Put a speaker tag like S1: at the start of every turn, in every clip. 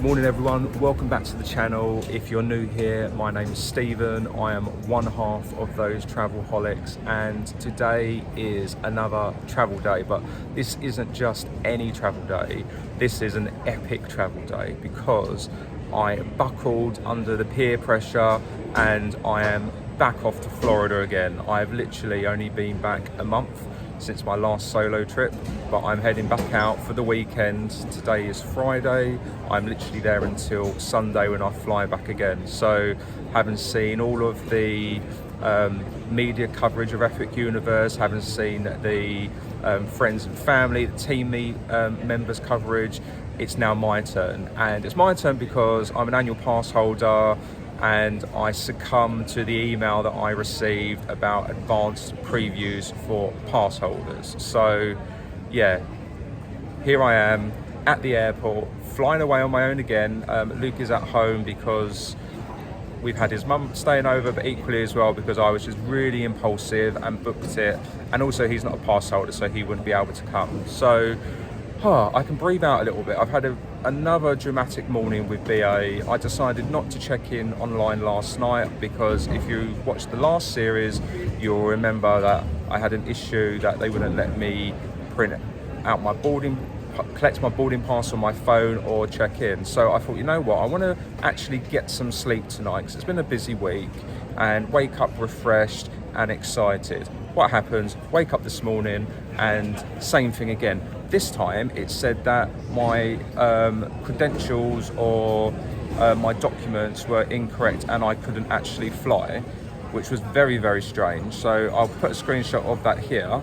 S1: Good morning everyone, welcome back to the channel. If you're new here, my name is Stephen. I am one half of those Travelholics, and today is another travel day, but this isn't just any travel day. This is an epic travel day because I buckled under the peer pressure and I am back off to Florida again. I've literally only been back a month since my last solo trip, but I'm heading back out for the weekend. Today is Friday. I'm literally there until Sunday when I fly back again. So having seen all of the media coverage of Epic Universe, having seen the friends and family, the team members coverage, it's now my turn. And it's my turn because I'm an annual pass holder and I succumbed to the email that I received about advanced previews for pass holders. So yeah, here I am at the airport, flying away on my own again. Luke is at home because we've had his mum staying over, but equally as well because I was just really impulsive and booked it. And also he's not a pass holder, so he wouldn't be able to come. So I can breathe out a little bit. I've had another dramatic morning with BA. I decided not to check in online last night because if you watched the last series, you'll remember that I had an issue that they wouldn't let me print out my collect my boarding pass on my phone or check in. So I thought, you know what, I want to actually get some sleep tonight because it's been a busy week, and wake up refreshed and excited. What happens? Wake up this morning and same thing again. This time it said that my credentials or my documents were incorrect and I couldn't actually fly, which was very, very strange. So I'll put a screenshot of that here.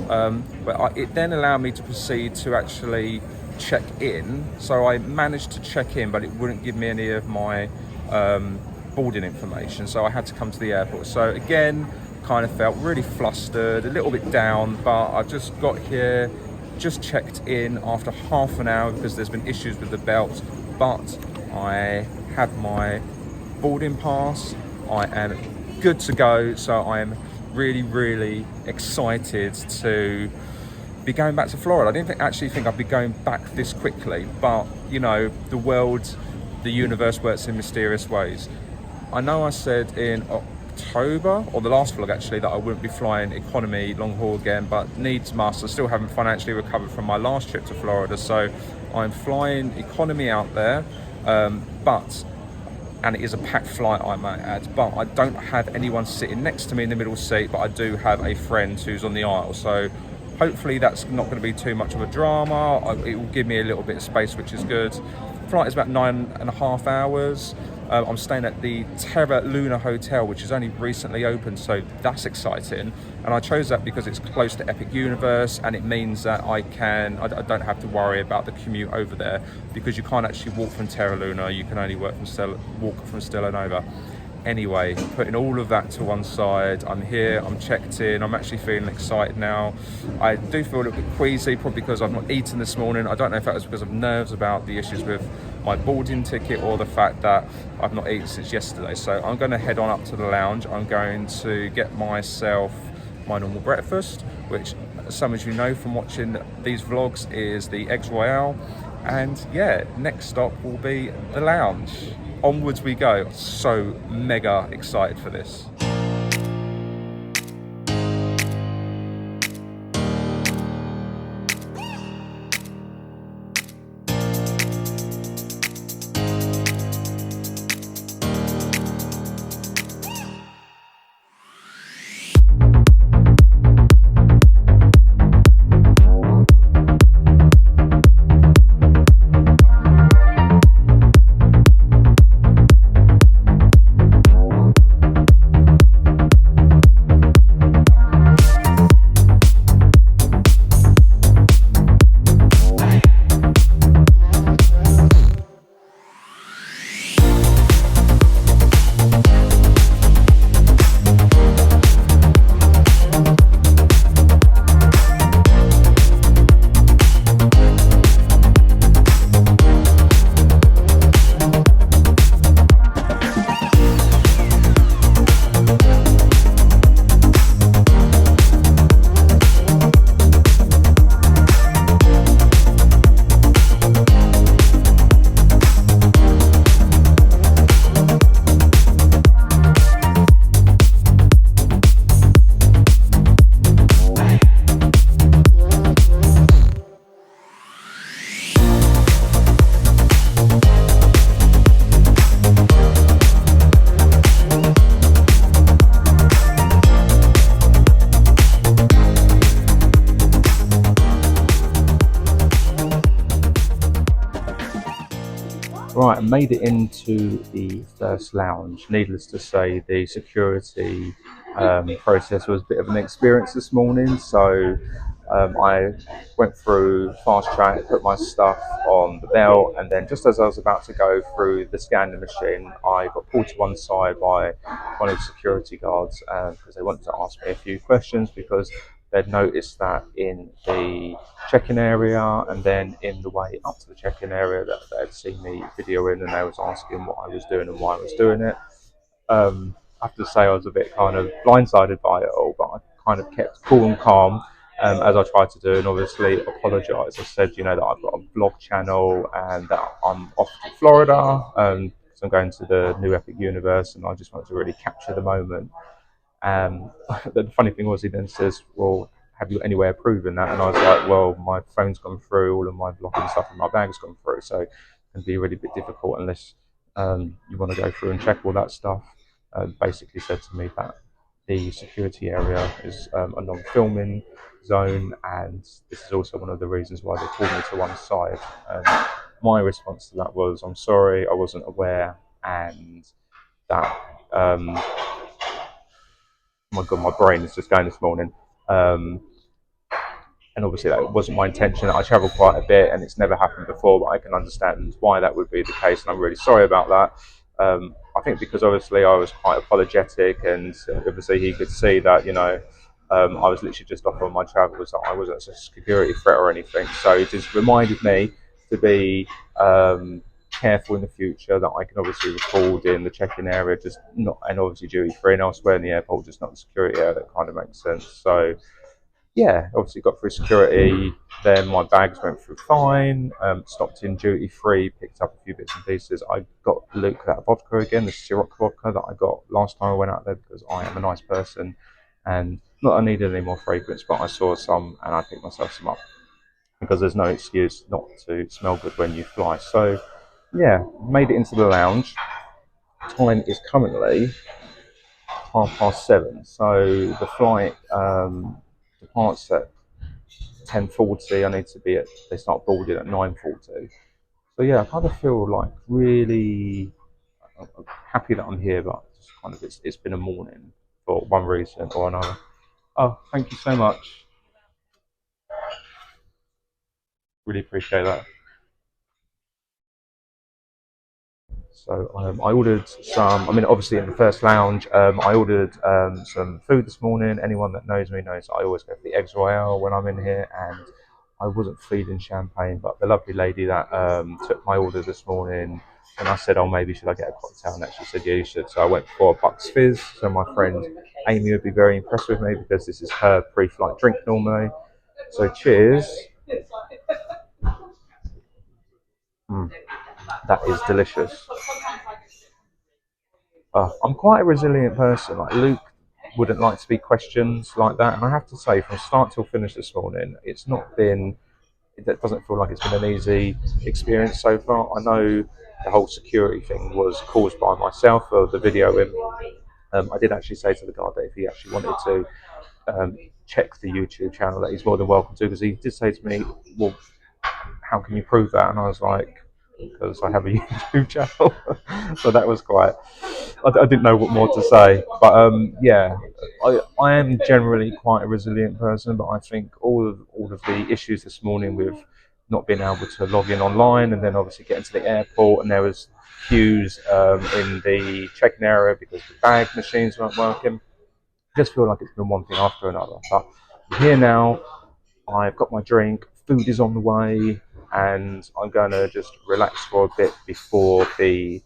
S1: But it then allowed me to proceed to actually check in. So I managed to check in, but it wouldn't give me any of my boarding information. So I had to come to the airport. So again, kind of felt really flustered, a little bit down, but I just got here, just checked in after half an hour because there's been issues with the belt, but I have my boarding pass. I am good to go. So I am really, really excited to be going back to Florida. I didn't actually think I'd be going back this quickly, but you know, the world, the universe works in mysterious ways. I know I said in October, or the last vlog actually, that I wouldn't be flying economy long haul again, but needs must. I still haven't financially recovered from my last trip to Florida, so I'm flying economy out there, and it is a packed flight, I might add, but I don't have anyone sitting next to me in the middle seat, but I do have a friend who's on the aisle, so hopefully that's not going to be too much of a drama. It will give me a little bit of space, which is good. Flight is about 9.5 hours. I'm staying at the Terra Luna Hotel, which is only recently opened, so that's exciting. And I chose that because it's close to Epic Universe, and it means that I don't have to worry about the commute over there, because you can't actually walk from Terra Luna, you can only walk from Stella Nova. Anyway, putting all of that to one side, I'm here, I'm checked in, I'm actually feeling excited now. I do feel a little bit queasy, probably because I've not eaten this morning. I don't know if that was because of nerves about the issues with my boarding ticket or the fact that I've not eaten since yesterday. So I'm going to head on up to the lounge. I'm going to get myself my normal breakfast, which some of you know from watching these vlogs is the Eggs Royale. And yeah, next stop will be the lounge. Onwards we go. So mega excited for this. Right, I made it into the first lounge. Needless to say, the security process was a bit of an experience this morning. So I went through fast track, put my stuff on the belt, and then just as I was about to go through the scanning machine, I got pulled to one side by one of the security guards because they wanted to ask me a few questions because they'd noticed that in the check-in area and then in the way up to the check-in area that they'd seen me videoing and they was asking what I was doing and why I was doing it. I have to say I was a bit kind of blindsided by it all, but I kind of kept cool and calm as I tried to do, and obviously apologise. I said, that I've got a vlog channel and that I'm off to Florida, so I'm going to the New Epic Universe, and I just wanted to really capture the moment. Um, the funny thing was, he then says, "Well, have you got any way of proving that?" And I was like, "Well, my phone's gone through, all of my blocking stuff in my bag's gone through, so it can be really bit difficult unless you want to go through and check all that stuff." Basically said to me that the security area is a non-filming zone, and this is also one of the reasons why they pulled me to one side. My response to that was, "I'm sorry, I wasn't aware," and that. My God, my brain is just going this morning. Um, and obviously that wasn't my intention. I travel quite a bit and it's never happened before, but I can understand why that would be the case, and I'm really sorry about that. I think because obviously I was quite apologetic, and obviously he could see that, I was literally just off on my travels, that I wasn't a security threat or anything. So it just reminded me to be careful in the future, that I can obviously record in the check-in area, just not, and obviously duty free and elsewhere in the airport, just not the security area. That kind of makes sense. So yeah, obviously got through security. Then my bags went through fine. Stopped in duty free, picked up a few bits and pieces. I got Luke that vodka again, the Ciroc vodka that I got last time I went out there, because I am a nice person and not I needed any more fragrance, but I saw some and I picked myself some up because there's no excuse not to smell good when you fly. So yeah, made it into the lounge. Time is currently 7:30. So the flight departs at 10:40. I need to be at. They start boarding at 9:40. So yeah, I kind of feel like really happy that I'm here, but just kind of it's been a morning for one reason or another. Oh, thank you so much. Really appreciate that. So I ordered some. I mean, obviously in the first lounge, I ordered some food this morning. Anyone that knows me knows I always go for the eggs royale when I'm in here, and I wasn't feeding champagne. But the lovely lady that took my order this morning, and I said, "Oh, maybe should I get a cocktail?" And she said, "Yeah, you should." So I went for a Bucks Fizz. So my friend Amy would be very impressed with me because this is her pre-flight drink normally. So cheers. Mm, that is delicious. I'm quite a resilient person. Like Luke wouldn't like to be questioned like that, and I have to say, from start till finish this morning, it's not been. It doesn't feel like it's been an easy experience so far. I know the whole security thing was caused by myself for the video. I did actually say to the guard that if he actually wanted to check the YouTube channel, that he's more than welcome to, because he did say to me, "Well, how can you prove that?" And I was like, "Because I have a YouTube channel." So that was quite. I didn't know what more to say, but yeah, I am generally quite a resilient person, but I think all of the issues this morning with not being able to log in online, and then obviously getting to the airport, and there was queues in the check-in area because the bag machines weren't working. I just feel like it's been one thing after another. But I'm here now. I've got my drink, food is on the way, and I'm going to just relax for a bit before the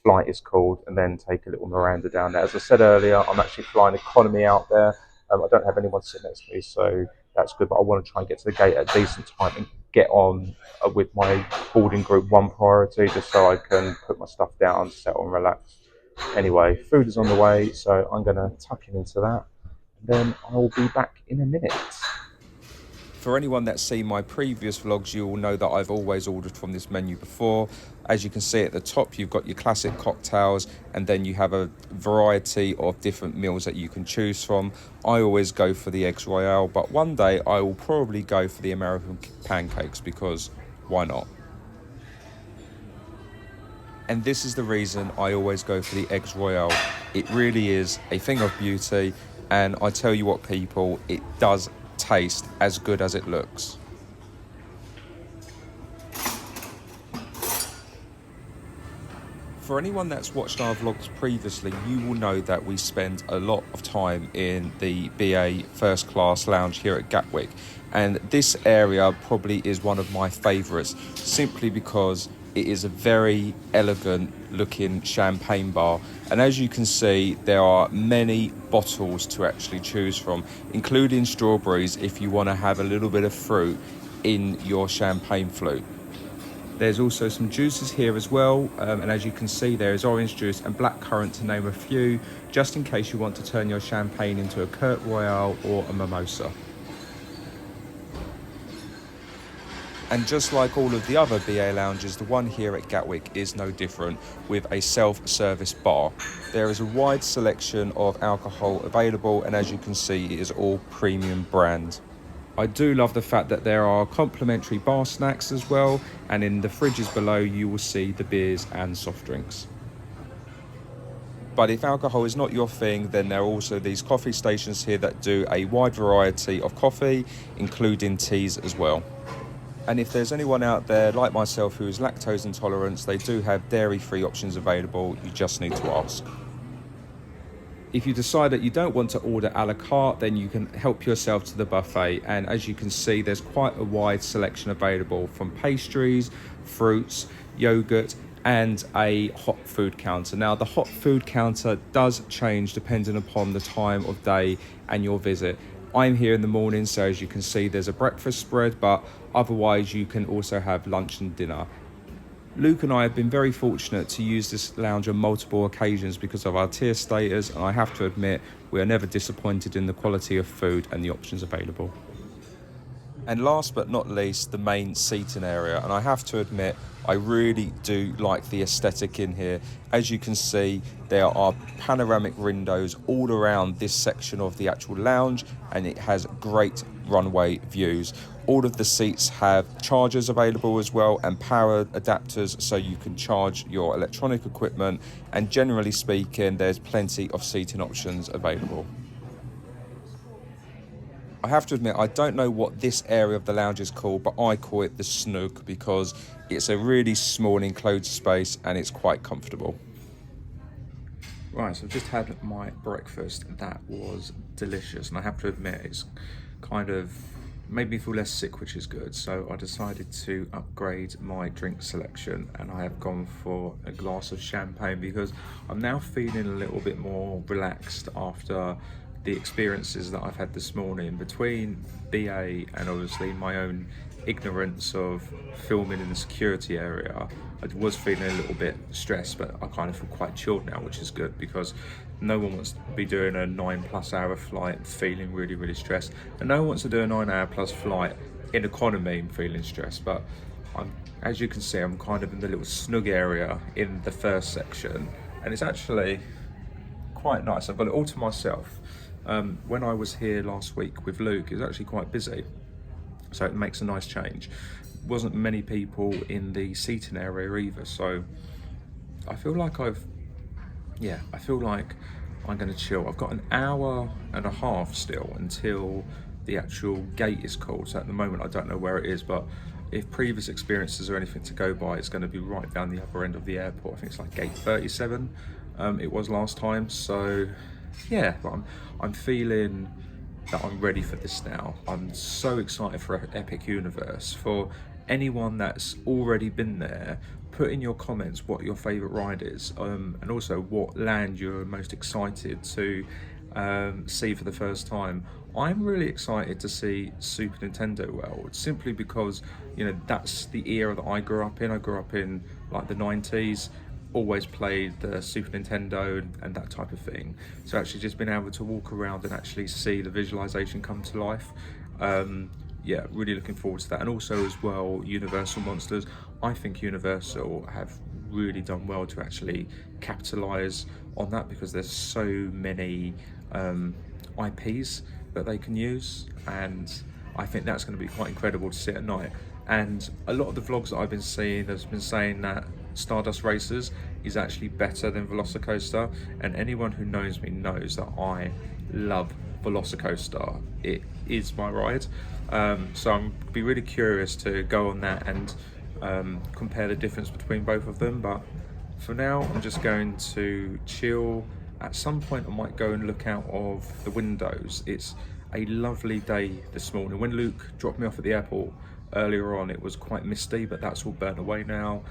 S1: flight is called, and then take a little Miranda down there. As I said earlier, I'm actually flying economy out there. I don't have anyone sitting next to me, so that's good, but I want to try and get to the gate at a decent time and get on with my boarding group one priority, just so I can put my stuff down, settle and relax. Anyway, food is on the way, so I'm going to tuck in into that, and then I'll be back in a minute. For anyone that's seen my previous vlogs, you will know that I've always ordered from this menu before. As you can see at the top, you've got your classic cocktails, and then you have a variety of different meals that you can choose from. I always go for the eggs royale, but one day I will probably go for the American pancakes, because why not? And this is the reason I always go for the Eggs Royale. It really is a thing of beauty, and I tell you what, people, it does taste as good as it looks. For anyone that's watched our vlogs previously, you will know that we spend a lot of time in the BA first class lounge here at Gatwick, and this area probably is one of my favourites, simply because it is a very elegant looking champagne bar, and as you can see, there are many bottles to actually choose from, including strawberries if you want to have a little bit of fruit in your champagne flute. There's also some juices here as well, and as you can see, there is orange juice and blackcurrant, to name a few, just in case you want to turn your champagne into a Curt Royale or a mimosa. And just like all of the other BA lounges, the one here at Gatwick is no different, with a self-service bar. There is a wide selection of alcohol available, and as you can see, it is all premium brand. I do love the fact that there are complimentary bar snacks as well, and in the fridges below you will see the beers and soft drinks. But if alcohol is not your thing, then there are also these coffee stations here that do a wide variety of coffee, including teas as well. And if there's anyone out there like myself who is lactose intolerant, they do have dairy-free options available, you just need to ask. If you decide that you don't want to order a la carte, then you can help yourself to the buffet, and as you can see, there's quite a wide selection available, from pastries, fruits, yogurt, and a hot food counter. Now, the hot food counter does change depending upon the time of day and your visit. I'm here in the morning, so as you can see, there's a breakfast spread, but otherwise you can also have lunch and dinner. Luke and I have been very fortunate to use this lounge on multiple occasions because of our tier status, and I have to admit, we are never disappointed in the quality of food and the options available. And last but not least, the main seating area, and I have to admit, I really do like the aesthetic in here. As you can see, there are panoramic windows all around this section of the actual lounge, and it has great runway views. All of the seats have chargers available as well, and power adapters so you can charge your electronic equipment, and generally speaking, there's plenty of seating options available. I have to admit, I don't know what this area of the lounge is called, but I call it the Snook because it's a really small enclosed space and it's quite comfortable. Right, so I've just had my breakfast. That was delicious, and I have to admit, it's kind of made me feel less sick, which is good. So I decided to upgrade my drink selection, and I have gone for a glass of champagne because I'm now feeling a little bit more relaxed after the experiences that I've had this morning, between BA and obviously my own ignorance of filming in the security area. I was feeling a little bit stressed, but I kind of feel quite chilled now, which is good because no one wants to be doing a 9+ hour flight and feeling really, really stressed, and no one wants to do a 9-hour+ flight in economy and feeling stressed. But as you can see, I'm kind of in the little snug area in the first section, and it's actually quite nice. I've got it all to myself. When I was here last week with Luke, it was actually quite busy, so it makes a nice change. Wasn't many people in the seating area either, so I feel like I'm going to chill. I've got an hour and a half still until the actual gate is called, so at the moment I don't know where it is, but if previous experiences are anything to go by, it's going to be right down the other end of the airport. I think it's like gate 37, it was last time. So yeah, but I'm feeling that I'm ready for this now. I'm so excited for Epic Universe. For anyone that's already been there, put in your comments what your favourite ride is, and also what land you're most excited to see for the first time. I'm really excited to see Super Nintendo World, simply because, you know, that's the era that I grew up in. I grew up in like the 90s, always played the Super Nintendo and that type of thing. So actually just being able to walk around and actually see the visualization come to life, yeah, really looking forward to that. And also as well, Universal Monsters. I think Universal have really done well to actually capitalize on that, because there's so many IPs that they can use, and I think that's going to be quite incredible to see at night. And a lot of the vlogs that I've been seeing has been saying that Stardust Racers is actually better than Velocicoaster, and anyone who knows me knows that I love Velocicoaster. It is my ride, so I'm be really curious to go on that and compare the difference between both of them. But for now, I'm just going to chill. At some point I might go and look out of the windows. It's a lovely day this morning. When Luke dropped me off at the airport earlier on, it was quite misty, but that's all burnt away now.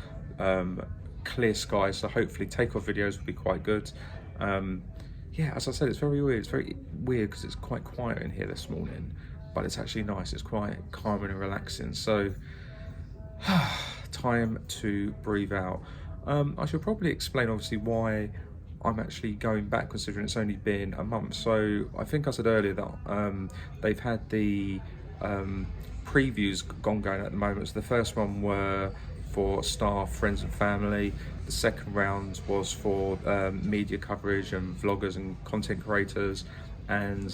S1: Clear skies, so hopefully takeoff videos will be quite good. Yeah, as I said, it's very weird. It's very weird because it's quite quiet in here this morning, but it's actually nice. It's quite calming and relaxing. So time to breathe out. I should probably explain obviously why I'm actually going back, considering it's only been a month. So I think I said earlier that they've had the previews going at the moment. So the first one were for staff, friends and family. The second round was for media coverage and vloggers and content creators, and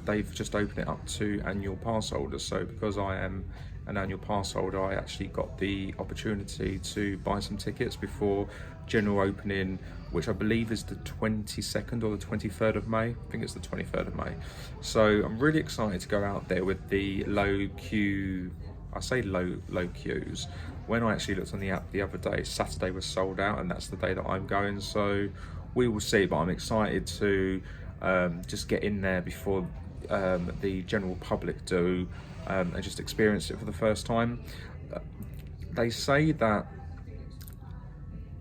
S1: they've just opened it up to annual pass holders. So because I am an annual pass holder, I actually got the opportunity to buy some tickets before general opening, which I believe is the 22nd or the 23rd of May. I think it's the 23rd of May. So I'm really excited to go out there with the low queue. I say low queues. When I actually looked on the app the other day, Saturday was sold out, and that's the day that I'm going. So we will see, but I'm excited to just get in there before the general public do, and just experience it for the first time. They say that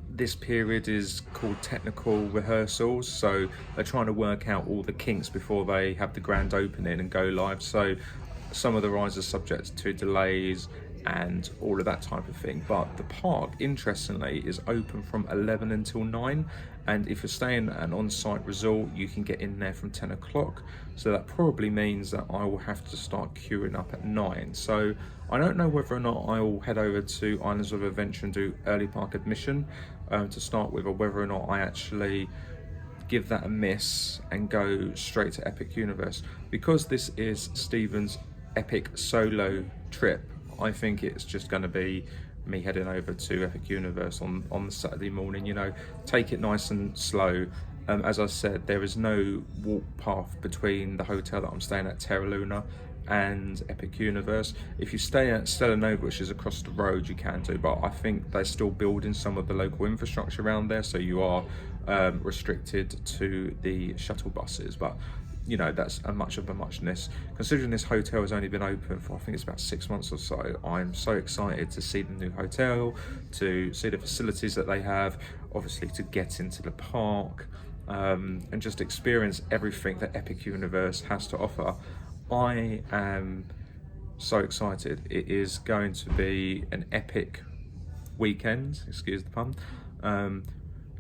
S1: this period is called technical rehearsals, so they're trying to work out all the kinks before they have the grand opening and go live. So some of the rides are subject to delays and all of that type of thing, but the park, interestingly, is open from 11 until 9, and if you're staying at an on-site resort, you can get in there from 10 o'clock. So that probably means that I will have to start queuing up at 9. So I don't know whether or not I will head over to Islands of Adventure and do early park admission to start with, or whether or not I actually give that a miss and go straight to Epic Universe. Because this is Stephen's epic solo trip, I think it's just going to be me heading over to Epic Universe on the Saturday morning. You know, take it nice and slow. As I said, there is no walk path between the hotel that I'm staying at, Terra Luna, and Epic Universe. If you stay at Stella Nova, which is across the road, you can do, but I think they're still building some of the local infrastructure around there, so you are restricted to the shuttle buses. But you know, that's a much of a muchness. Considering this hotel has only been open for, I think it's about 6 months or so, I'm so excited to see the new hotel, to see the facilities that they have, obviously to get into the park, and just experience everything that Epic Universe has to offer. I am so excited. It is going to be an epic weekend, excuse the pun.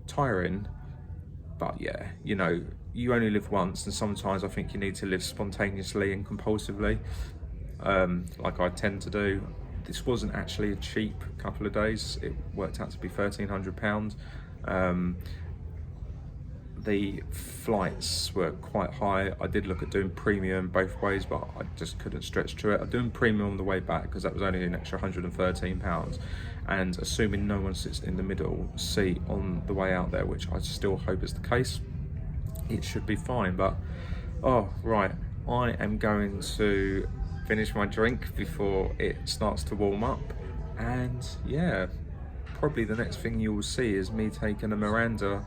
S1: Tiring, but yeah, you know, you only live once, and sometimes I think you need to live spontaneously and compulsively, like I tend to do. This wasn't actually a cheap couple of days. It worked out to be £1,300. The flights were quite high. I did look at doing premium both ways, but I just couldn't stretch to it. I'm doing premium on the way back because that was only an extra £113, and assuming no one sits in the middle seat on the way out there, which I still hope is the case, it should be fine. But oh right, I am going to finish my drink before it starts to warm up, and yeah, probably the next thing you will see is me taking a meander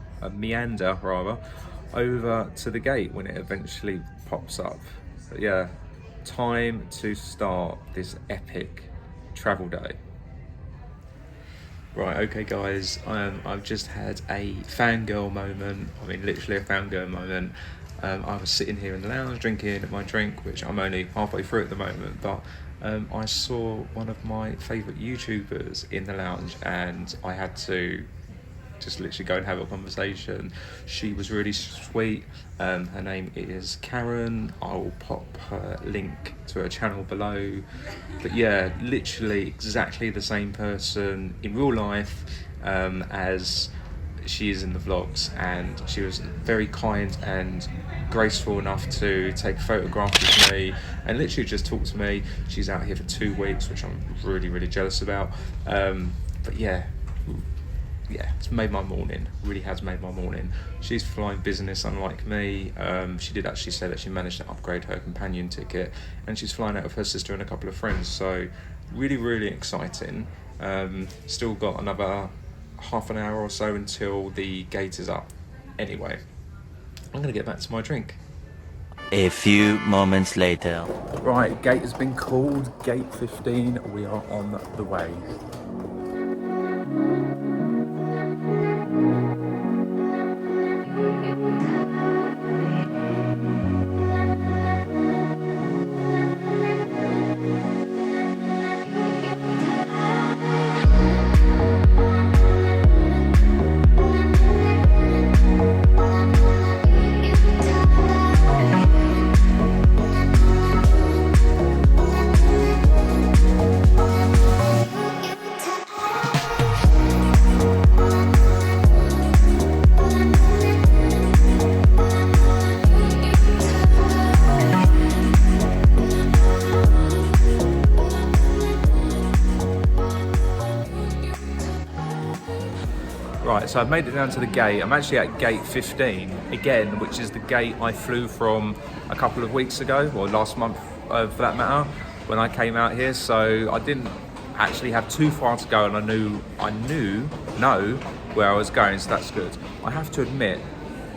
S1: over to the gate when it eventually pops up. But yeah, time to start this epic travel day. Right, okay guys, I've just had a fangirl moment. I mean, literally a fangirl moment. I was sitting here in the lounge drinking my drink, which I'm only halfway through at the moment, but I saw one of my favourite YouTubers in the lounge, and I had to just literally go and have a conversation. She was really sweet. Her name is Karen. I'll pop her link to her channel below. But yeah, literally exactly the same person in real life as she is in the vlogs, and she was very kind and graceful enough to take a photograph with me and literally just talk to me. She's out here for 2 weeks, which I'm really jealous about. But yeah, yeah, it's made my morning. Really has made my morning. She's flying business, unlike me. She did actually say that she managed to upgrade her companion ticket, and she's flying out with her sister and a couple of friends. So really, really exciting. Still got another half an hour or so until the gate is up. Anyway, I'm going to get back to my drink.
S2: A few moments later.
S1: Right, gate has been called, gate 15, we are on the way. Right, so I've made it down to the gate. I'm actually at gate 15 again, which is the gate I flew from a couple of weeks ago, or last month for that matter, when I came out here. So I didn't actually have too far to go, and I know where I was going, so that's good. I have to admit,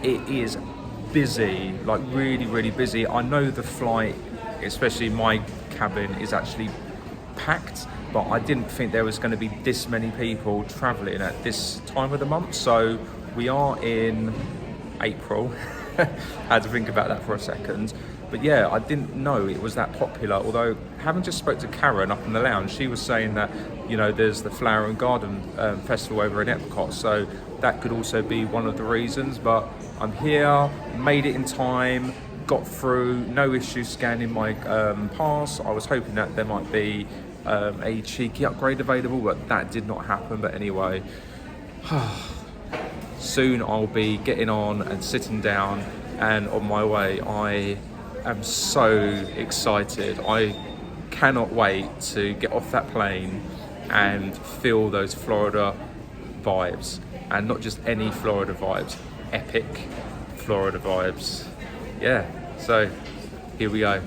S1: it is busy, like really, really busy. I know the flight, especially my cabin, is actually packed, but I didn't think there was going to be this many people traveling at this time of the month. So we are in April. Had to think about that for a second. But yeah, I didn't know it was that popular, although having just spoke to Karen up in the lounge, she was saying that, you know, there's the Flower and Garden Festival over in Epcot, so that could also be one of the reasons. But I'm here, made it in time, got through, no issues scanning my pass. I was hoping that there might be a cheeky upgrade available, but that did not happen. But anyway, soon I'll be getting on and sitting down and on my way. I am so excited. I cannot wait to get off that plane and feel those Florida vibes, and not just any Florida vibes, epic Florida vibes. Yeah, so here we go.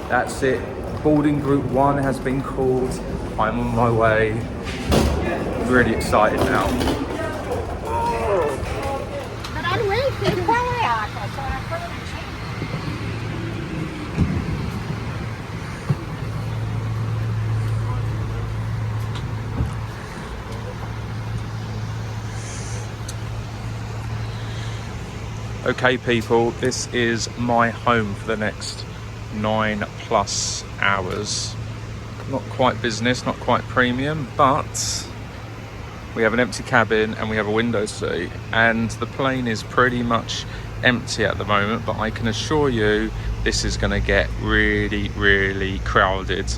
S1: That's it. Boarding group 1 has been called. I'm on my way. Really excited now. Okay people, this is my home for the next 9+ hours. Not quite business, not quite premium, but we have an empty cabin and we have a window seat, and the plane is pretty much empty at the moment, but I can assure you this is going to get really, really crowded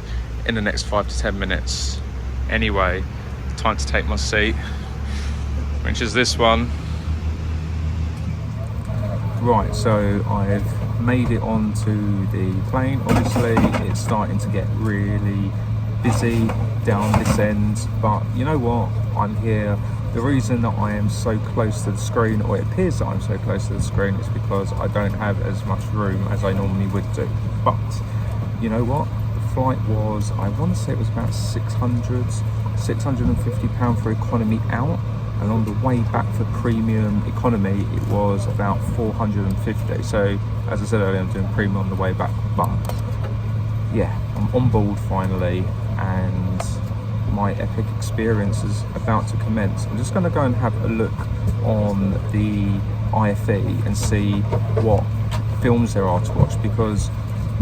S1: in the next 5 to 10 minutes. Anyway, time to take my seat, which is this one. Right, so I've made it onto the plane. Obviously, it's starting to get really busy down this end, but you know what? I'm here. The reason that I am so close to the screen, or it appears that I'm so close to the screen, is because I don't have as much room as I normally would do. But you know what? The flight was, I want to say it was about £650 for economy out. And on the way back for premium economy, it was about 450. So, as I said earlier, I'm doing premium on the way back. But yeah, I'm on board finally, and my epic experience is about to commence. I'm just going to go and have a look on the IFE and see what films there are to watch, because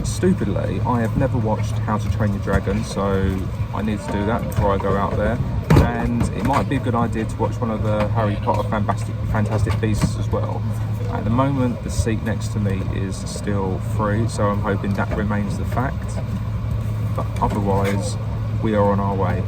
S1: stupidly, I have never watched How to Train Your Dragon, so I need to do that before I go out there. And it might be a good idea to watch one of the Harry Potter Fantastic Beasts as well. At the moment, the seat next to me is still free, so I'm hoping that remains the fact. But otherwise, we are on our way.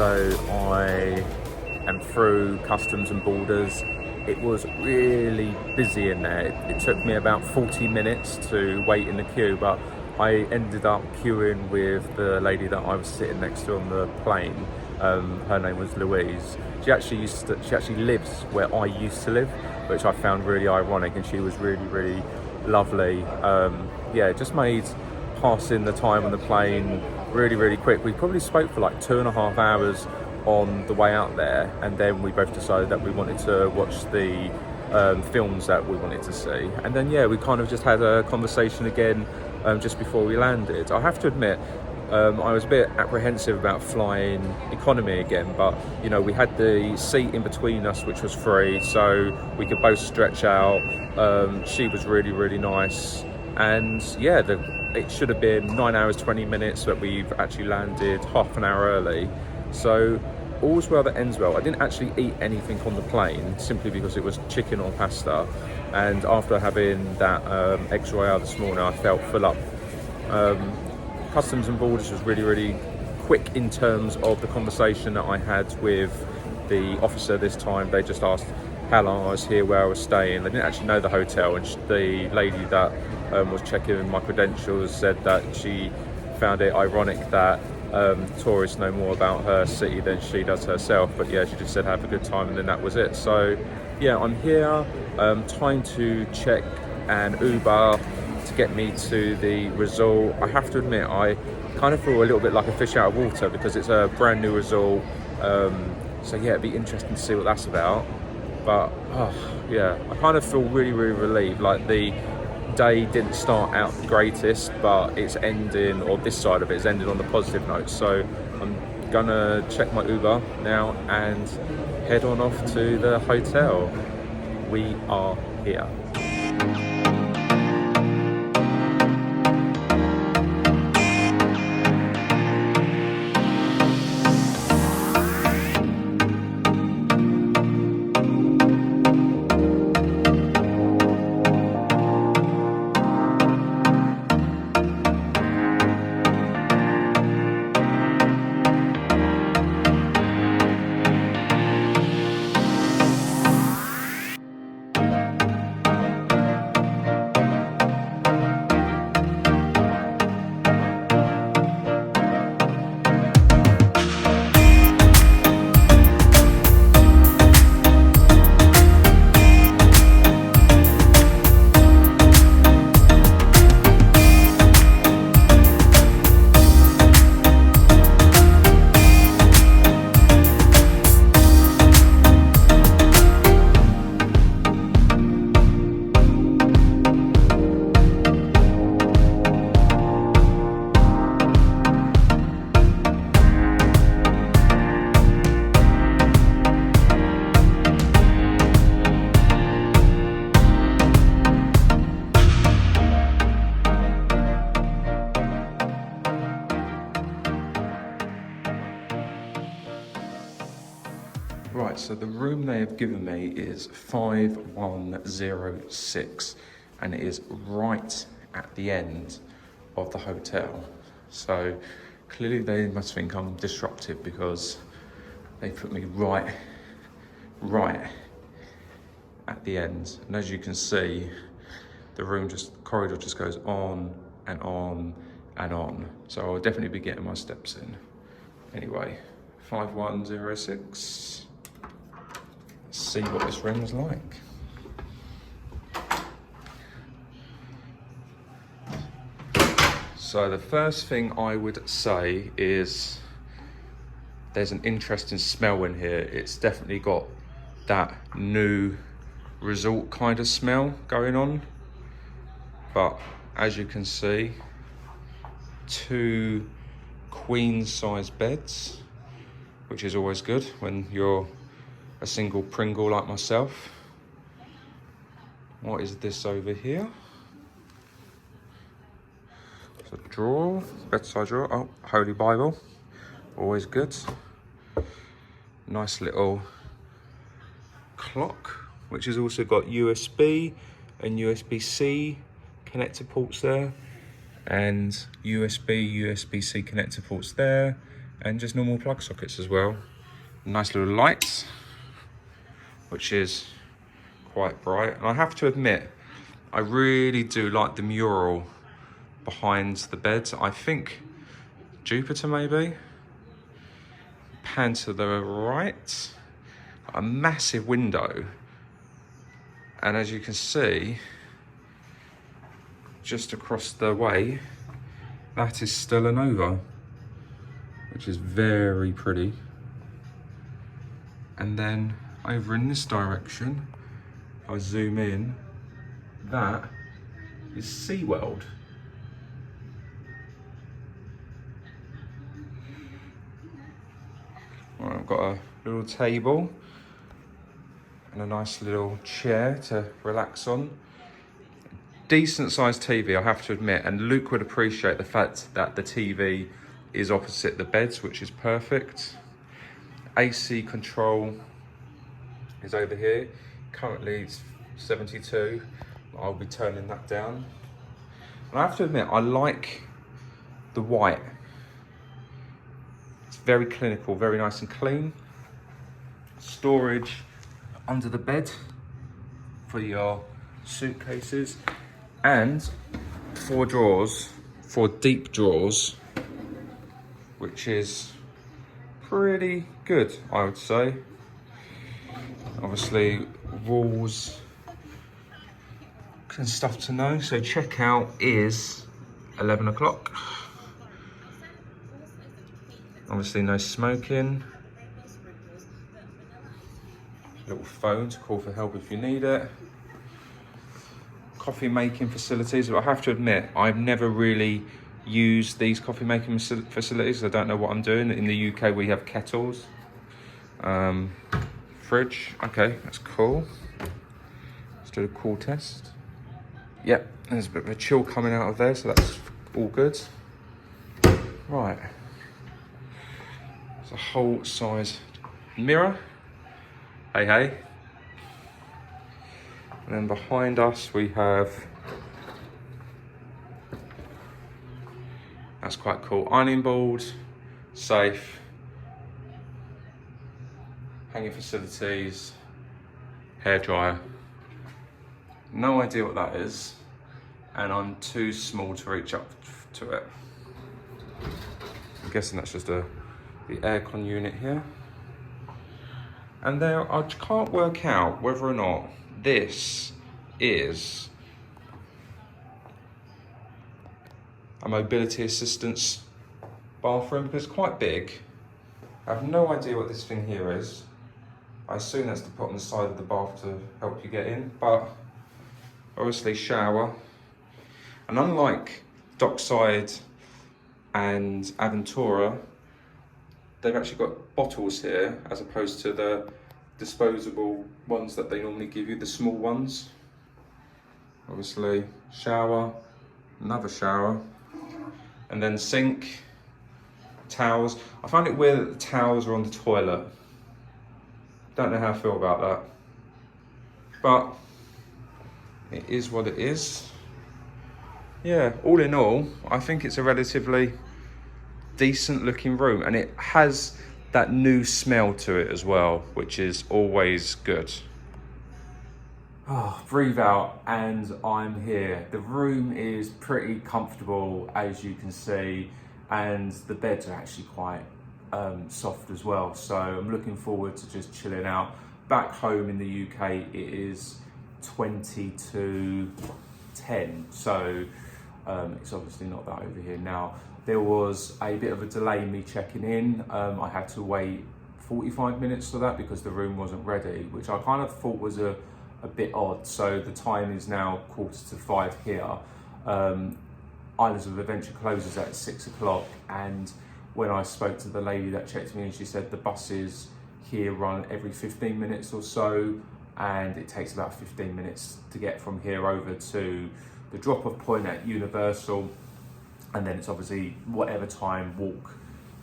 S1: So I am through customs and borders. It was really busy in there. It took me about 40 minutes to wait in the queue, but I ended up queuing with the lady that I was sitting next to on the plane. Her name was Louise. She actually lives where I used to live, which I found really ironic, and she was really, really lovely. Yeah, it just made passing the time on the plane really, really quick. We probably spoke for like 2.5 hours on the way out there, and then we both decided that we wanted to watch the films that we wanted to see, and then yeah, we kind of just had a conversation again just before we landed. I have to admit, I was a bit apprehensive about flying economy again, but you know, we had the seat in between us which was free, so we could both stretch out. She was really, really nice, and yeah, it should have been 9 hours 20 minutes, but we've actually landed half an hour early. So all's well that ends well. I didn't actually eat anything on the plane simply because it was chicken or pasta, and after having that eggs royale this morning, I felt full up. Customs and borders was really, really quick in terms of the conversation that I had with the officer this time. They just asked how long I was here, where I was staying. They didn't actually know the hotel, and the lady that was checking my credentials said that she found it ironic that tourists know more about her city than she does herself, but yeah, she just said have a good time, and then that was it. So yeah, I'm here trying to check an Uber to get me to the resort. I have to admit, I kind of feel a little bit like a fish out of water because it's a brand new resort. So yeah, it'd be interesting to see what that's about. But yeah, I kind of feel really, really relieved. Like the day didn't start out the greatest, but it's ending, or this side of it is ending on the positive note. So I'm gonna check my Uber now and head on off to the hotel. We are here. Right, so the room they have given me is 5106, and it is right at the end of the hotel. So clearly they must think I'm disruptive because they put me right at the end. And as you can see, the corridor just goes on and on and on. So I'll definitely be getting my steps in. Anyway, 5106. Let's see what this room's like. So the first thing I would say is there's an interesting smell in here. It's definitely got that new resort kind of smell going on. But as you can see, 2 queen size beds, which is always good when you're a single Pringle like myself. What is this over here? It's a drawer, bedside drawer. Oh, Holy Bible, always good. Nice little clock, which has also got USB and USB-C connector ports there, and USB, USB-C connector ports there, and just normal plug sockets as well. Nice little lights, which is quite bright. And I have to admit, I really do like the mural behind the beds. I think Jupiter maybe. Pan to the right, a massive window. And as you can see, just across the way, that is Stella Nova, which is very pretty. And then over in this direction, if I zoom in, that is SeaWorld. Right, I've got a little table and a nice little chair to relax on. Decent sized TV, I have to admit, and Luke would appreciate the fact that the TV is opposite the beds, which is perfect. AC control is over here. Currently it's 72. I'll be turning that down. And I have to admit, I like the white. It's very clinical, very nice and clean. Storage under the bed for your suitcases, and 4 drawers, 4 deep drawers, which is pretty good, I would say. Obviously, rules and stuff to know. So checkout is 11 o'clock. Obviously no smoking. Little phone to call for help if you need it. Coffee making facilities. But I have to admit, I've never really used these coffee making facilities. I don't know what I'm doing. In the UK we have kettles. Fridge, okay, that's cool. Let's do a cool test. Yep, there's a bit of a chill coming out of there, so that's all good. Right. It's a whole size mirror. Hey, hey. And then behind us we have, that's quite cool, ironing board, safe, hanging facilities, hairdryer. No idea what that is, and I'm too small to reach up to it. I'm guessing that's just the aircon unit here. And there, I can't work out whether or not this is a mobility assistance bathroom, because it's quite big. I have no idea what this thing here is. I assume that's to put on the side of the bath to help you get in, but obviously shower. And unlike Dockside and Aventura, they've actually got bottles here as opposed to the disposable ones that they normally give you, the small ones. Obviously shower, another shower, and then sink, towels. I find it weird that the towels are on the toilet. Don't know how I feel about that, but it is what it is. Yeah, all in all, I think it's a relatively decent looking room, and it has that new smell to it as well, which is always good. Oh, breathe out, and I'm here. The room is pretty comfortable, as you can see, and the beds are actually quite soft as well. So I'm looking forward to just chilling out. Back home in the UK, it is 20 to 10, so it's obviously not that over here now. There was a bit of a delay in me checking in. I had to wait 45 minutes for that because the room wasn't ready, which I kind of thought was a bit odd. So the time is now 4:45 here. Islands of Adventure closes at 6 o'clock, and when I spoke to the lady that checked me in, she said the buses here run every 15 minutes or so, and it takes about 15 minutes to get from here over to the drop-off point at Universal, and then it's obviously whatever time walk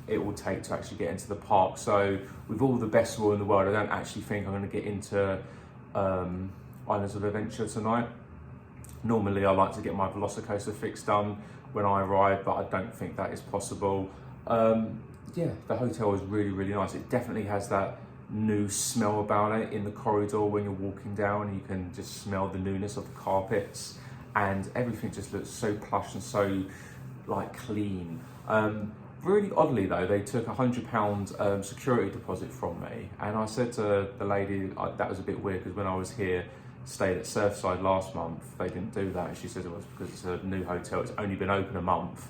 S1: it will take to actually get into the park. So with all the best will in the world, I don't actually think I'm going to get into Islands of Adventure tonight. Normally I like to get my Velocicoaster fix done when I arrive, but I don't think that is possible. yeah, the hotel is really, really nice. It definitely has that new smell about it in the corridor when you're walking down. You can just smell the newness of the carpets, and everything just looks so plush and so like clean. Really oddly though, they took £100 security deposit from me, and I said to the lady that was a bit weird because when I was here, stayed at Surfside last month, they didn't do that. And she said it was because it's a new hotel, it's only been open a month,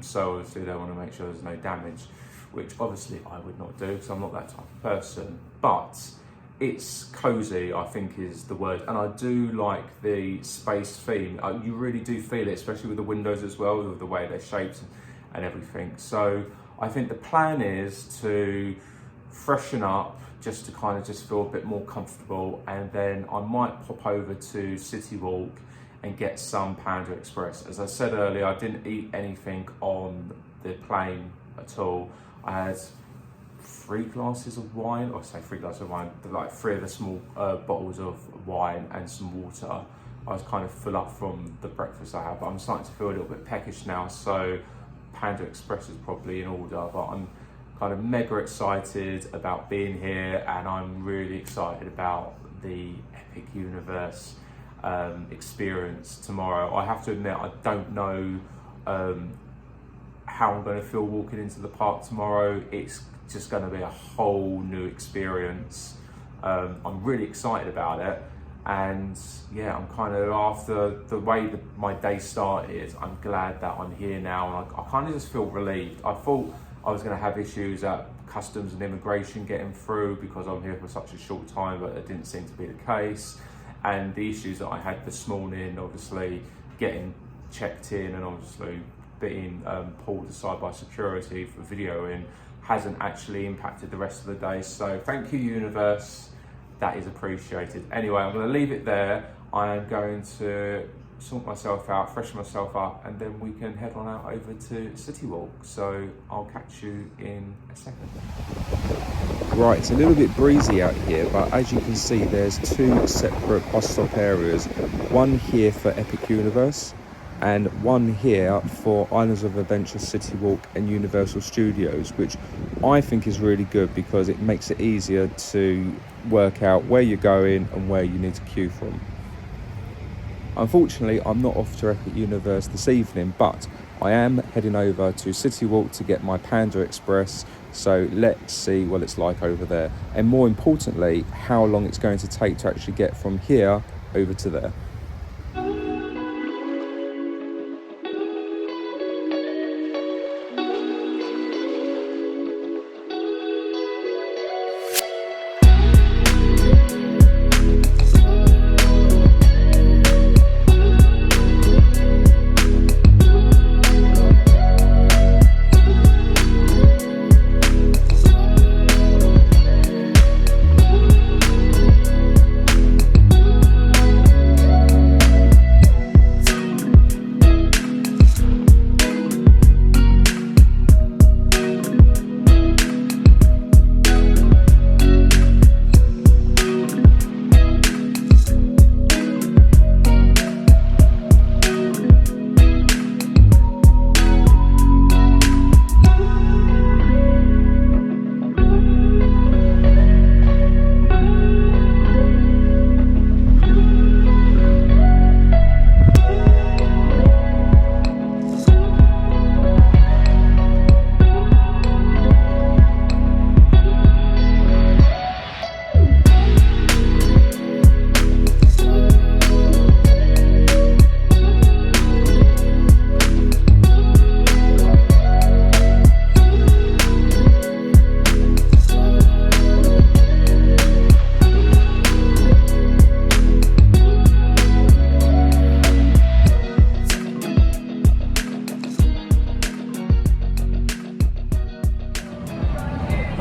S1: so obviously they want to make sure there's no damage, which obviously I would not do because I'm not that type of person. But it's cozy, I think is the word, and I do like the space theme. You really do feel it, especially with the windows as well, with the way they're shaped and everything. So I think the plan is to freshen up, just to kind of just feel a bit more comfortable, and then I might pop over to City Walk and get some Panda Express. As I said earlier, I didn't eat anything on the plane at all. I had 3 glasses of wine, or I say 3 glasses of wine, like 3 of the small bottles of wine and some water. I was kind of full up from the breakfast I had, but I'm starting to feel a little bit peckish now, so Panda Express is probably in order, but I'm kind of mega excited about being here, and I'm really excited about the Epic Universe experience tomorrow. I have to admit, I don't know how I'm going to feel walking into the park tomorrow. It's just going to be a whole new experience. I'm really excited about it, and yeah, I'm kind of, after the way that my day started, I'm glad that I'm here now, and I kind of just feel relieved. I thought I was going to have issues at customs and immigration getting through because I'm here for such a short time, but it didn't seem to be the case. And the issues that I had this morning, obviously getting checked in and obviously being pulled aside by security for videoing, hasn't actually impacted the rest of the day. So thank you, universe, that is appreciated. Anyway, I'm going to leave it there. I am going to sort myself out, freshen myself up, and then we can head on out over to City Walk. So I'll catch you in a second. Right, it's a little bit breezy out here, but as you can see, there's 2 separate bus stop areas. One here for Epic Universe, and one here for Islands of Adventure, City Walk and Universal Studios, which I think is really good because it makes it easier to work out where you're going and where you need to queue from. Unfortunately, I'm not off to Epic Universe this evening, but I am heading over to City Walk to get my Panda Express, so let's see what it's like over there, and more importantly, how long it's going to take to actually get from here over to there.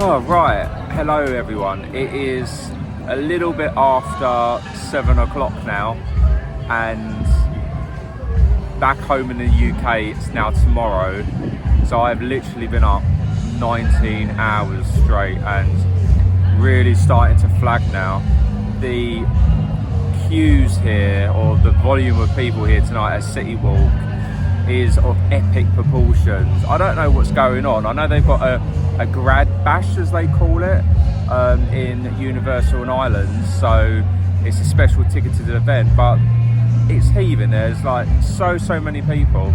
S1: Oh, right, hello everyone. It is a little bit after 7 o'clock now, and back home in the UK it's now tomorrow, so I've literally been up 19 hours straight and really starting to flag now. The queues here, or the volume of people here tonight at City Walk, is of epic proportions. I don't know what's going on. I know they've got a grad bash, as they call it, in Universal and Islands, so it's a special ticketed event, but it's heaving. There's like so many people.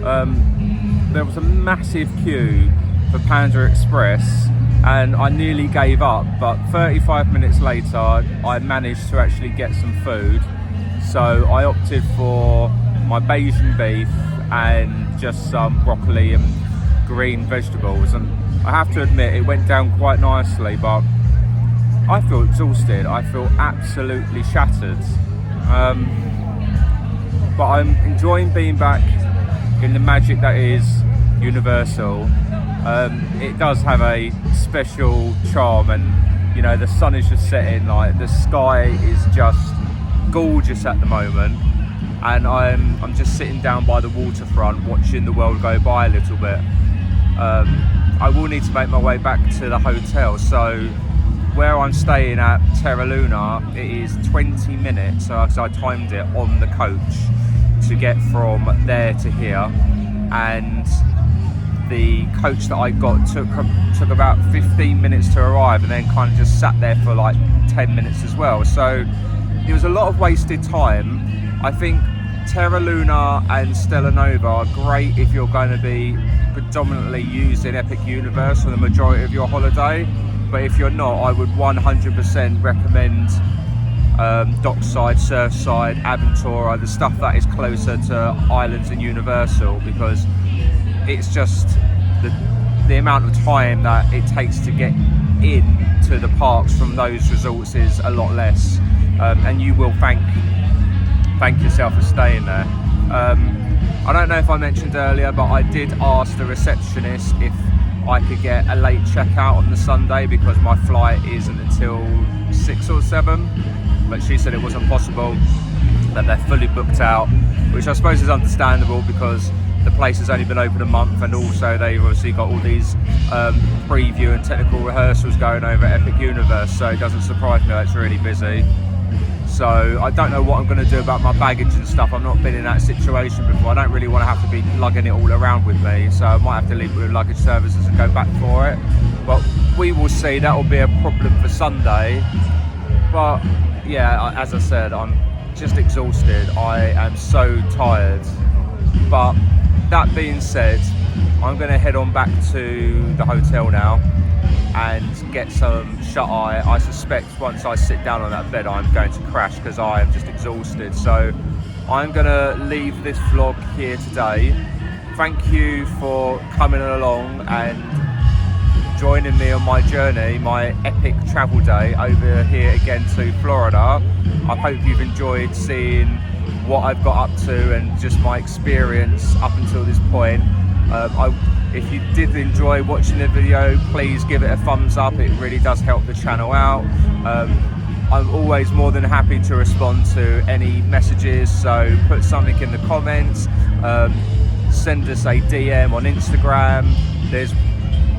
S1: There was a massive queue for Panda Express and I nearly gave up, but 35 minutes later I managed to actually get some food. So I opted for my Bayesian beef and just some broccoli and green vegetables, and I have to admit it went down quite nicely, but I feel exhausted. I feel absolutely shattered. But I'm enjoying being back in the magic that is Universal. It does have a special charm, and you know, the sun is just setting, like the sky is just gorgeous at the moment, and I'm just sitting down by the waterfront watching the world go by a little bit. I will need to make my way back to the hotel, so where I'm staying at Terra Luna, it is 20 minutes, so I timed it on the coach to get from there to here, and the coach that I got took about 15 minutes to arrive, and then kind of just sat there for like 10 minutes as well. So it was a lot of wasted time. I think Terra Luna and Stella Nova are great if you're going to be predominantly using Epic Universe for the majority of your holiday, but if you're not, I would 100% recommend Dockside, Surfside, Aventura, the stuff that is closer to Islands and Universal, because it's just the amount of time that it takes to get into the parks from those resorts is a lot less, and you will thank yourself for staying there. I don't know if I mentioned earlier, but I did ask the receptionist if I could get a late checkout on the Sunday because my flight isn't until 6 or 7, but she said it wasn't possible, that they're fully booked out, which I suppose is understandable because the place has only been open a month, and also they've obviously got all these preview and technical rehearsals going over Epic Universe, so it doesn't surprise me that it's really busy. So I don't know what I'm going to do about my baggage and stuff. I've not been in that situation before. I don't really want to have to be lugging it all around with me, so I might have to leave it with luggage services and go back for it. But we will see. That will be a problem for Sunday. But yeah, as I said, I'm just exhausted. I am so tired. But that being said, I'm going to head on back to the hotel now and get some shut-eye. I suspect once I sit down on that bed I'm going to crash because I am just exhausted. So I'm going to leave this vlog here today. Thank you for coming along and joining me on my journey, my epic travel day over here again to Florida. I hope you've enjoyed seeing what I've got up to and just my experience up until this point. If you did enjoy watching the video, please give it a thumbs up. It really does help the channel out. I'm always more than happy to respond to any messages, so put something in the comments, send us a DM on Instagram. There's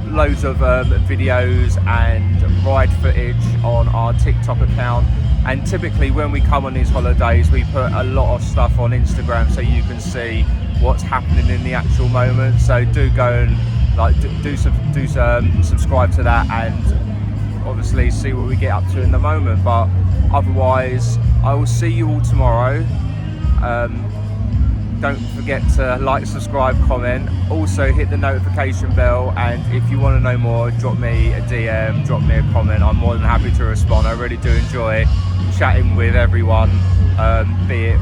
S1: loads of videos and ride footage on our TikTok account, and typically when we come on these holidays we put a lot of stuff on Instagram so you can see what's happening in the actual moment. So do go and do subscribe to that and obviously see what we get up to in the moment. But otherwise, I will see you all tomorrow. Don't forget to like, subscribe, comment, also hit the notification bell, and if you want to know more, drop me a DM, drop me a comment. I'm more than happy to respond. I really do enjoy chatting with everyone, be it,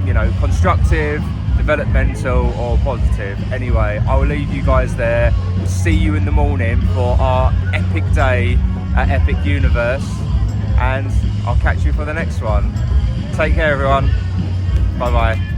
S1: you know, constructive, developmental or positive. Anyway, I will leave you guys there. We'll see you in the morning for our epic day at Epic Universe, and I'll catch you for the next one. Take care everyone. Bye bye.